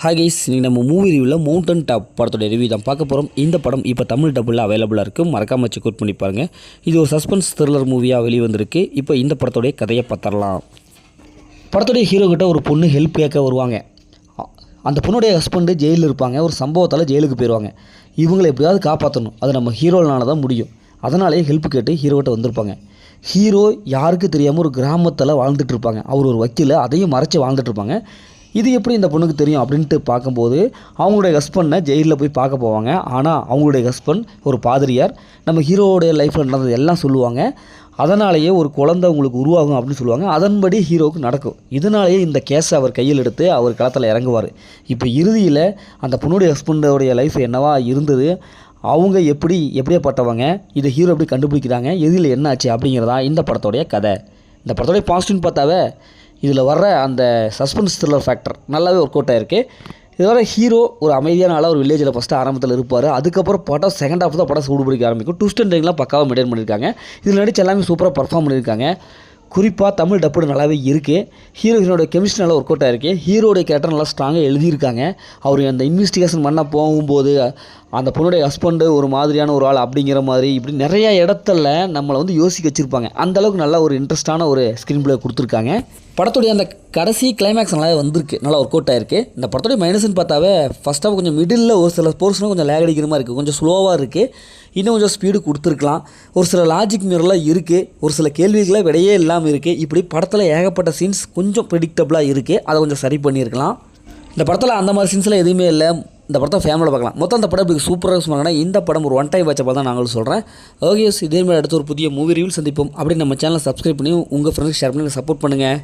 Hi guys, இன்றைக்கி நம்ம movie ரிவ்யூவில் மவுண்டன் டாப் படத்தோட ரிவ்யூ தான் பார்க்க போகிறோம். இந்த படம் இப்போ தமிழ் டப்பில் அவைலபிளாக இருக்குது. மறக்காமல் செக் அவுட் பண்ணி பாருங்கள். இது ஒரு சஸ்பென்ஸ் த்ரில்லர் மூவியாக வெளியே வந்திருக்கு. இப்போ இந்த படத்தோடைய கதையை பார்த்துடலாம். படத்துடைய ஹீரோ கிட்ட ஒரு பொண்ணு ஹெல்ப் கேட்க வருவாங்க. அந்த பொண்ணுடைய ஹஸ்பண்டு ஜெயிலில் இருப்பாங்க. ஒரு சம்பவத்தால் ஜெயிலுக்கு போயிடுவாங்க. இவங்களை எப்படியாவது காப்பாற்றணும், அது நம்ம ஹீரோனால தான் முடியும். அதனாலேயே ஹெல்ப் கேட்டு ஹீரோகிட்ட வந்திருப்பாங்க. ஹீரோ யாருக்கு தெரியாமல் ஒரு கிராமத்தில் வாழ்ந்துட்டு இருப்பாங்க. அவர் ஒரு வக்கீல், அதையும் மறைச்சி வாழ்ந்துட்டுருப்பாங்க. இது எப்படி இந்த பொண்ணுக்கு தெரியும் அப்படின்ட்டு பார்க்கும்போது அவங்களுடைய ஹஸ்பண்டை ஜெயிலில் போய் பார்க்க போவாங்க. ஆனால் அவங்களுடைய ஹஸ்பண்ட் ஒரு பாதிரியார். நம்ம ஹீரோவுடைய லைஃப்பில் நடந்தது எல்லாம் சொல்லுவாங்க. அதனாலேயே ஒரு குழந்தை உங்களுக்கு உருவாகும் அப்படின்னு சொல்லுவாங்க. அதன்படி ஹீரோவுக்கு நடக்கும். இதனாலேயே இந்த கேஸை அவர் கையில் எடுத்து அவர் களத்தில் இறங்குவார். இப்போ இறுதியில் அந்த பொண்ணுடைய ஹஸ்பண்டோடைய லைஃப் என்னவா இருந்தது, அவங்க எப்படியாப்பட்டவங்க, இதை ஹீரோ எப்படி கண்டுபிடிக்கிறாங்க, எதில் என்ன ஆச்சு அப்படிங்கிறதா இந்த படத்தோடைய கதை. இந்த படத்தோடைய பாசிட்டிவ்னு பார்த்தாவே இதில் வர்ற அந்த சஸ்பென்ஸ் த்ரில்லர் ஃபேக்டர் நல்லாவே ஒர்க் அவுட் ஆகிருக்கு. இதுவரை ஹீரோ ஒரு அமைதியான ஆளாக ஒரு வில்லேஜில் ஃபஸ்ட்டு ஆரம்பத்தில் இருப்பார். அதுக்கப்புறம் படம் செகண்ட் ஹாஃப் தான் படம் சூடு பிடிக்க ஆரம்பிக்கும். ட்விஸ்ட் அண்ட் டர்னிங்லாம் பக்காவாக மெயின்டைன் பண்ணியிருக்காங்க. இதில் நடிச்சு எல்லாமே சூப்பராக பர்ஃபார்ம் பண்ணியிருக்காங்க. குறிப்பாக தமிழ் டப்புடு நல்லாவே இருக்குது. ஹீரோயினோட கெமிஸ்ட்ரி நல்லா ஒர்க் அவுட் ஆகிருக்கு. ஹீரோடைய கேரக்டர் நல்லா ஸ்ட்ராங்காக எழுதியிருக்காங்க. அவர் அந்த இன்வெஸ்டிகேஷன் பண்ண போகும்போது அந்த பொண்ணுடைய ஹஸ்பண்டு ஒரு மாதிரியான ஒரு ஆள் அப்படிங்கிற மாதிரி இப்படி நிறையா இடத்துல நம்மளை வந்து யோசிக்க வச்சுருப்பாங்க. அந்தளவுக்கு நல்லா ஒரு இன்ட்ரெஸ்டான ஒரு ஸ்க்ரீன் ப்ளே கொடுத்துருக்காங்க. படத்துடைய அந்த கடைசி கிளைமேக்ஸ் நல்லா வந்திருக்கு, நல்லா ஒர்க் அவுட் ஆகிருக்கு. இந்த படத்துடைய மைனஸ்ன்னு பார்த்தாவே ஃபஸ்ட் ஆஃப் கொஞ்சம் மிடில் ஒரு சில போர்ஷனும் கொஞ்சம் லேக் அடிக்கிற மாதிரி இருக்குது, கொஞ்சம் ஸ்லோவாக இருக்குது. இன்னும் கொஞ்சம் ஸ்பீடு கொடுத்துருக்கலாம். ஒரு சில லாஜிக் மிரலாம் இருக்குது, ஒரு சில கேள்விகளை விடையே இல்லாமல் இருக்குது. இப்படி படத்தில் ஏகப்பட்ட சீன்ஸ் கொஞ்சம் ப்ரெடிக்டபுளாக இருக்குது. அதை கொஞ்சம் சரி பண்ணியிருக்கலாம். இந்த படத்தில் அந்த மாதிரி சீன்ஸ்லாம் எதுவுமே இல்லை. இந்த படத்தை ஃபேமிலியில் பார்க்கலாம். மொத்தம் அந்த படம் இப்படி சூப்பராக சொன்னாங்கன்னா இந்த படம் ஒரு ஒன் டைம் வாட்ச தான் நாங்களும் சொல்கிறேன். ஓகே, இதே மாதிரி அடுத்து ஒரு புதிய மூவி ரிவ்யூ சந்திப்போம். அப்படி நம்ம சேனலை சப்ஸ்கிரைப் பண்ணி உங்கள் ஃப்ரெண்ட்ஸ் ஷேர் பண்ணி சப்போர்ட் பண்ணுங்கள்.